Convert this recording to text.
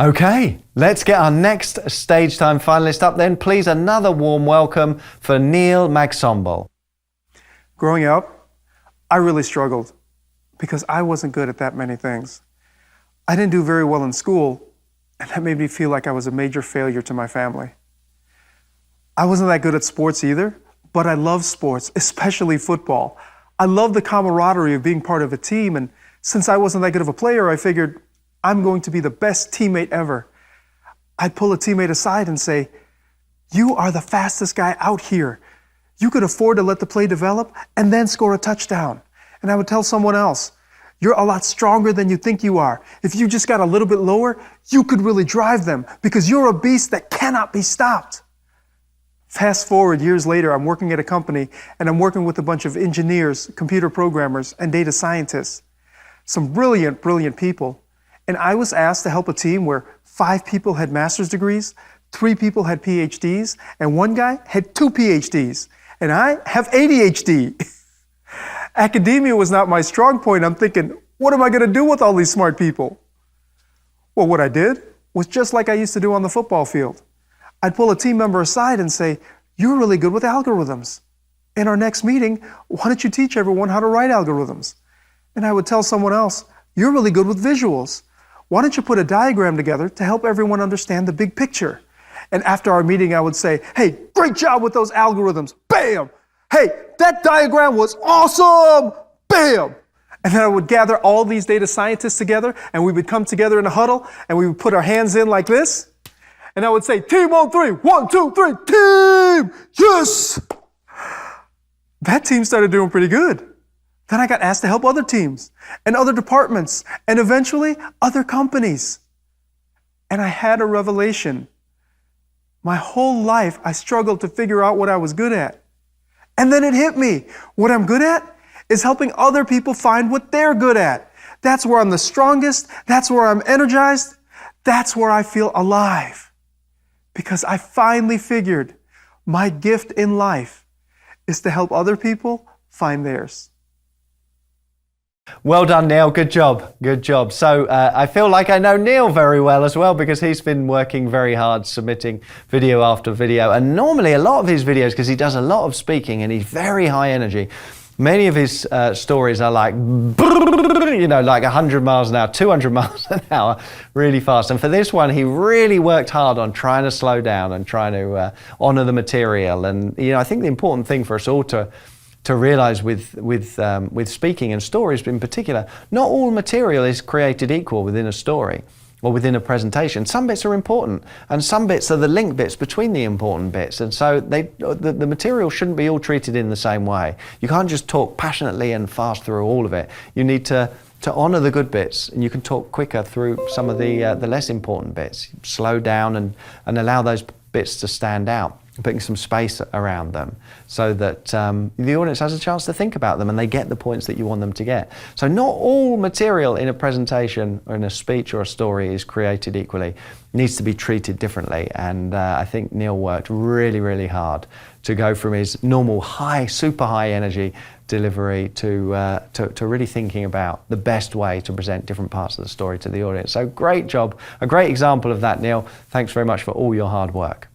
Okay, let's get our next Stage Time finalist up then. Please, another warm welcome for Neil Maxwell. Growing up, I really struggled because I wasn't good at that many things. I didn't do very well in school, and that made me feel like I was a major failure to my family. I wasn't that good at sports either, but I love sports, especially football. I love the camaraderie of being part of a team, and since I wasn't that good of a player, I figured I'm going to be the best teammate ever. I'd pull a teammate aside and say, "You are the fastest guy out here. You could afford to let the play develop and then score a touchdown." And I would tell someone else, "You're a lot stronger than you think you are. If you just got a little bit lower, you could really drive them because you're a beast that cannot be stopped." Fast forward years later, I'm working at a company and I'm working with a bunch of engineers, computer programmers, and data scientists. Some brilliant, brilliant people. And I was asked to help a team where 5 people had master's degrees, 3 people had PhDs, and 1 guy had 2 PhDs. And I have ADHD. Academia was not my strong point. I'm thinking, what am I going to do with all these smart people? Well, what I did was just like I used to do on the football field. I'd pull a team member aside and say, "You're really good with algorithms. In our next meeting, why don't you teach everyone how to write algorithms?" And I would tell someone else, "You're really good with visuals. Why don't you put a diagram together to help everyone understand the big picture?" And after our meeting, I would say, "Hey, great job with those algorithms." Bam! "Hey, that diagram was awesome." Bam! And then I would gather all these data scientists together, and we would come together in a huddle, and we would put our hands in like this. And I would say, "Team on 3, 1, 2, 3, team! Yes!" That team started doing pretty good. Then I got asked to help other teams and other departments and eventually other companies. And I had a revelation. My whole life, I struggled to figure out what I was good at. And then it hit me. What I'm good at is helping other people find what they're good at. That's where I'm the strongest. That's where I'm energized. That's where I feel alive. Because I finally figured my gift in life is to help other people find theirs. Well done, Neil. Good job. Good job. So I feel like I know Neil very well as well because he's been working very hard submitting video after video. And normally a lot of his videos, because he does a lot of speaking and he's very high energy, many of his stories are like, like 100 miles an hour, 200 miles an hour, really fast. And for this one, he really worked hard on trying to slow down and trying to honor the material. And, I think the important thing for us all to realize with speaking and stories in particular, not all material is created equal within a story or within a presentation. Some bits are important and some bits are the link bits between the important bits. And so the material shouldn't be all treated in the same way. You can't just talk passionately and fast through all of it. You need to honor the good bits, and you can talk quicker through some of the less important bits. Slow down and allow those bits to stand out, putting some space around them so that the audience has a chance to think about them and they get the points that you want them to get. So not all material in a presentation or in a speech or a story is created equally. It needs to be treated differently. And I think Neil worked really, really hard to go from his normal high, super high energy delivery to really thinking about the best way to present different parts of the story to the audience. So great job, a great example of that, Neil. Thanks very much for all your hard work.